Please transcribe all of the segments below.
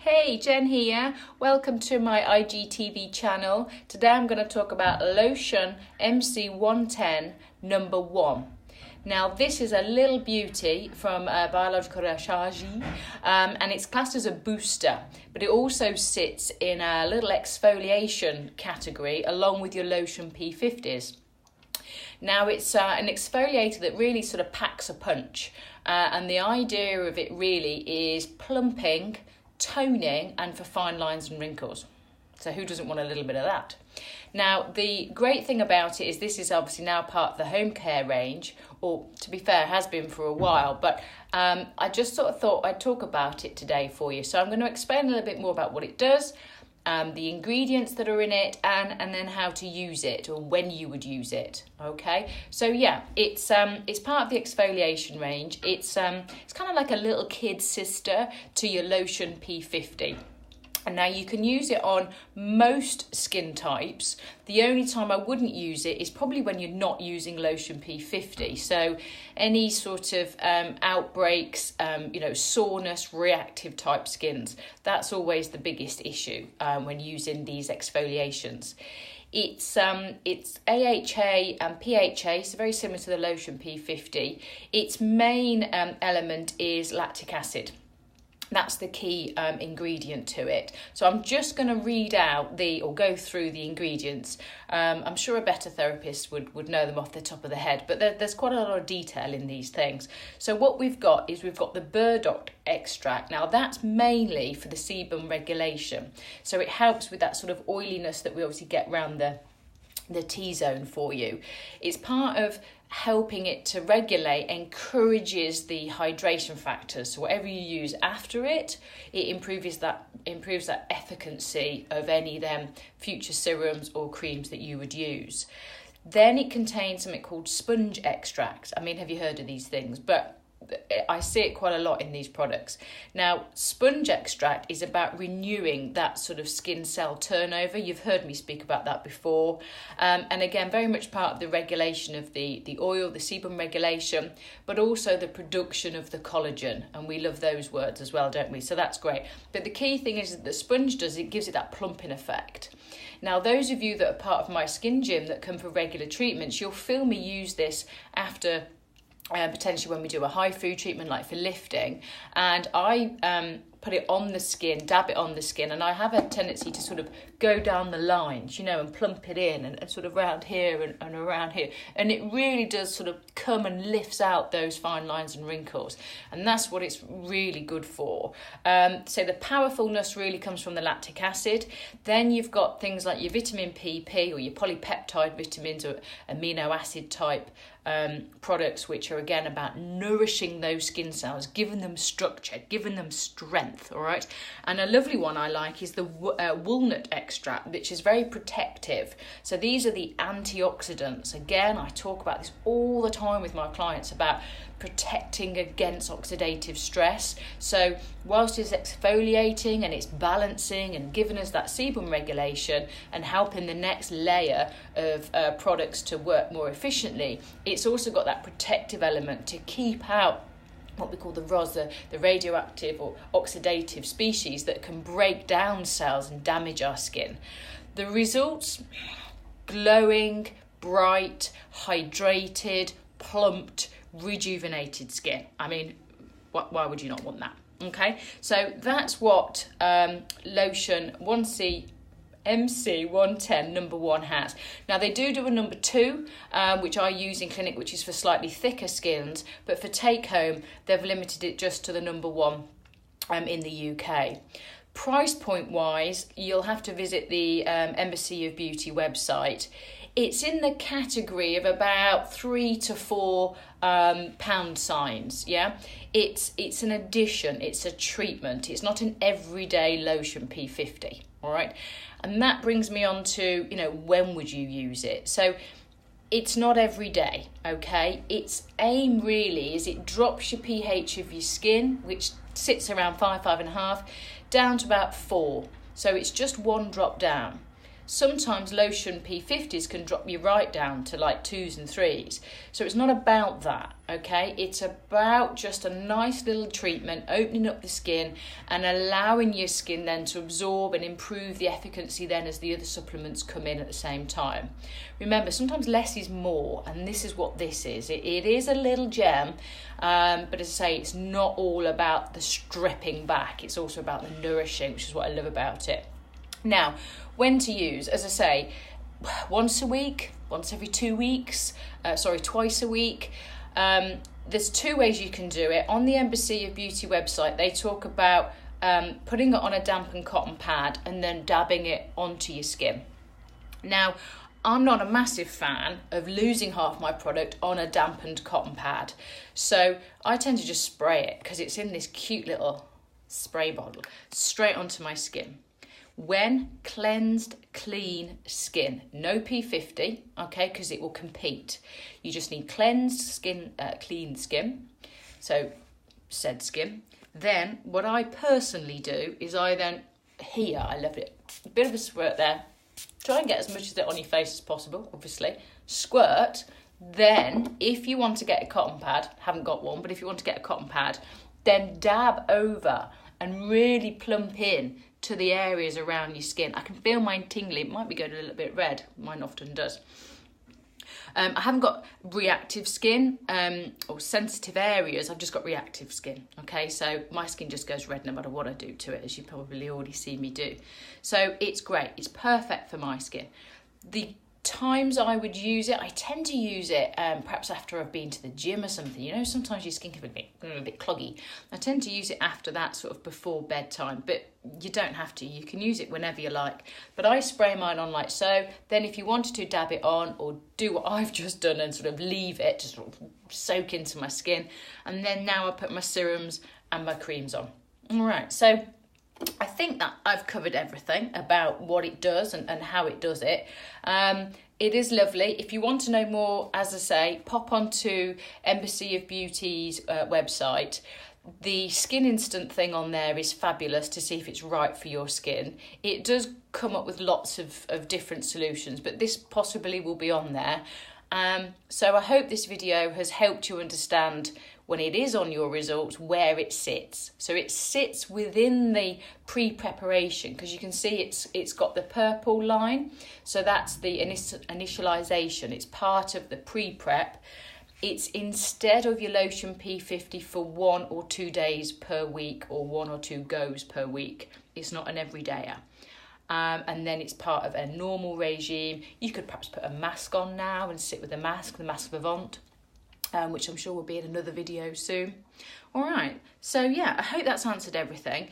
Hey, Jen here. Welcome to my IGTV channel. Today I'm going to talk about Lotion MC110 number 1. Now this is a little beauty from Biologique Recherche and it's classed as a booster, but it also sits in a little exfoliation category along with your Lotion P50s. Now it's an exfoliator that really sort of packs a punch and the idea of it really is plumping, toning and for fine lines and wrinkles. So who doesn't want a little bit of that? Now the great thing about it is this is obviously now part of the home care range, or to be fair has been for a while, but I just sort of thought I'd talk about it today for you. So I'm going to explain a little bit more about what it does, the ingredients that are in it, and then how to use it or when you would use it. Okay, so yeah, it's part of the exfoliation range. It's kind of like a little kid sister to your Lotion P50. And now you can use it on most skin types. The only time I wouldn't use it is probably when you're not using Lotion P50. So any sort of outbreaks, soreness, reactive type skins, that's always the biggest issue when using these exfoliations. It's AHA and PHA, so very similar to the Lotion P50. Its main element is lactic acid. That's the key ingredient to it. So I'm just going to read out go through the ingredients. I'm sure a better therapist would know them off the top of the head, but there's quite a lot of detail in these things. So what we've got the burdock extract. Now that's mainly for the sebum regulation. So it helps with that sort of oiliness that we obviously get around the T-zone for you. It's part of helping it to regulate, encourages the hydration factors. So whatever you use after it, it improves that efficacy of any of them future serums or creams that you would use. Then it contains something called sponge extract. I mean, have you heard of these things? But I see it quite a lot in these products. Now, sponge extract is about renewing that sort of skin cell turnover. You've heard me speak about that before. And again, very much part of the regulation of the oil, the sebum regulation, but also the production of the collagen. And we love those words as well, don't we? So that's great. But the key thing is that the sponge it gives it that plumping effect. Now, those of you that are part of my skin gym that come for regular treatments, you'll feel me use this after potentially when we do a high food treatment like for lifting, and I put it on the skin, dab it on the skin, and I have a tendency to sort of go down the lines, and plump it in and sort of around here and around here, and it really does sort of come and lifts out those fine lines and wrinkles, and that's what it's really good for. So the powerfulness really comes from the lactic acid. Then you've got things like your vitamin PP or your polypeptide vitamins or amino acid type products, which are again about nourishing those skin cells, giving them structure, giving them strength. All right, and a lovely one I like is the walnut extract, which is very protective. So these are the antioxidants. Again, I talk about this all the time with my clients about protecting against oxidative stress. So whilst it's exfoliating and it's balancing and giving us that sebum regulation and helping the next layer of products to work more efficiently, it's also got that protective element to keep out what we call the ROS, the radioactive or oxidative species that can break down cells and damage our skin. The results: glowing, bright, hydrated, plumped, rejuvenated skin. I mean, why would you not want that? Okay, so that's what Lotion MC110 number 1 has. Now they do a number 2, which I use in clinic, which is for slightly thicker skins, but for take home they've limited it just to the number 1 in the UK. Price point wise, you'll have to visit the Embassy of Beauty website. It's in the category of about £3 to £4 pound signs. Yeah, it's an addition, it's a treatment, it's not an everyday Lotion P50. All right, and that brings me on to when would you use it? So it's not every day. Okay, its aim really is it drops your pH of your skin, which sits around 5.5, down to about 4. So it's just one drop down. sometimes lotion P50s can drop you right down to like 2s and 3s. So it's not about that, okay? It's about just a nice little treatment, opening up the skin and allowing your skin then to absorb and improve the efficacy then as the other supplements come in at the same time. Remember, sometimes less is more, and this is what this is. It is a little gem, but as I say, it's not all about the stripping back. It's also about the nourishing, which is what I love about it. Now, when to use, as I say, once a week, once every 2 weeks, twice a week. There's 2 ways you can do it. On the Embassy of Beauty website, they talk about putting it on a dampened cotton pad and then dabbing it onto your skin. Now, I'm not a massive fan of losing half my product on a dampened cotton pad. So I tend to just spray it because it's in this cute little spray bottle straight onto my skin. When cleansed, clean skin, no P50, okay, because it will compete. You just need cleansed skin, clean skin, so said skin. Then what I personally do is I love it, a bit of a squirt there. Try and get as much of it on your face as possible, obviously. Squirt. Then, if you want to get a cotton pad, haven't got one, but if you want to get a cotton pad, then dab over and really plump in to the areas around your skin. I can feel mine tingling. It might be going a little bit red. Mine often does. I haven't got reactive skin or sensitive areas. I've just got reactive skin. Okay, so my skin just goes red no matter what I do to it, as you probably already see me do. So it's great. It's perfect for my skin. The times I would use it, I tend to use it perhaps after I've been to the gym or something. You know, sometimes your skin can be a bit cloggy. I tend to use it after that, sort of before bedtime, but you don't have to. You can use it whenever you like. But I spray mine on like so. Then if you wanted to dab it on or do what I've just done and sort of leave it to sort of soak into my skin. And then now I put my serums and my creams on. All right, so I think that I've covered everything about what it does and how it does it. It is lovely. If you want to know more, as I say, pop onto Embassy of Beauty's website. The Skin Instant thing on there is fabulous to see if it's right for your skin. It does come up with lots of different solutions, but this possibly will be on there. So I hope this video has helped you understand when it is on your results where it sits. So it sits within the pre-preparation, because you can see it's got the purple line. So that's the initialization. It's part of the pre-prep. It's instead of your lotion P50 for 1 or 2 days per week or 1 or 2 goes per week. It's not an everydayer. And then it's part of a normal regime. You could perhaps put a mask on now and sit with the mask Vivant, which I'm sure will be in another video soon. All right, so yeah, I hope that's answered everything.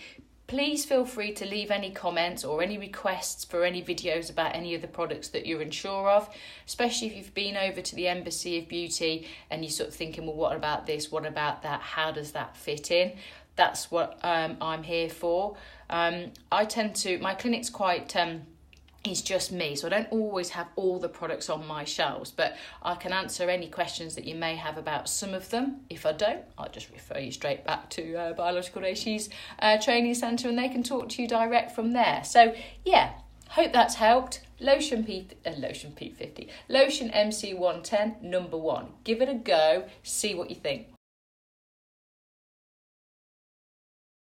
Please feel free to leave any comments or any requests for any videos about any of the products that you're unsure of, especially if you've been over to the Embassy of Beauty and you're sort of thinking, well, what about this? What about that? How does that fit in? That's what I'm here for. My clinic's quite, it's just me, so I don't always have all the products on my shelves, but I can answer any questions that you may have about some of them. If I don't, I'll just refer you straight back to Biologique Recherche's training centre and they can talk to you direct from there. So yeah, hope that's helped. Lotion MC110 #1. Give it a go, see what you think.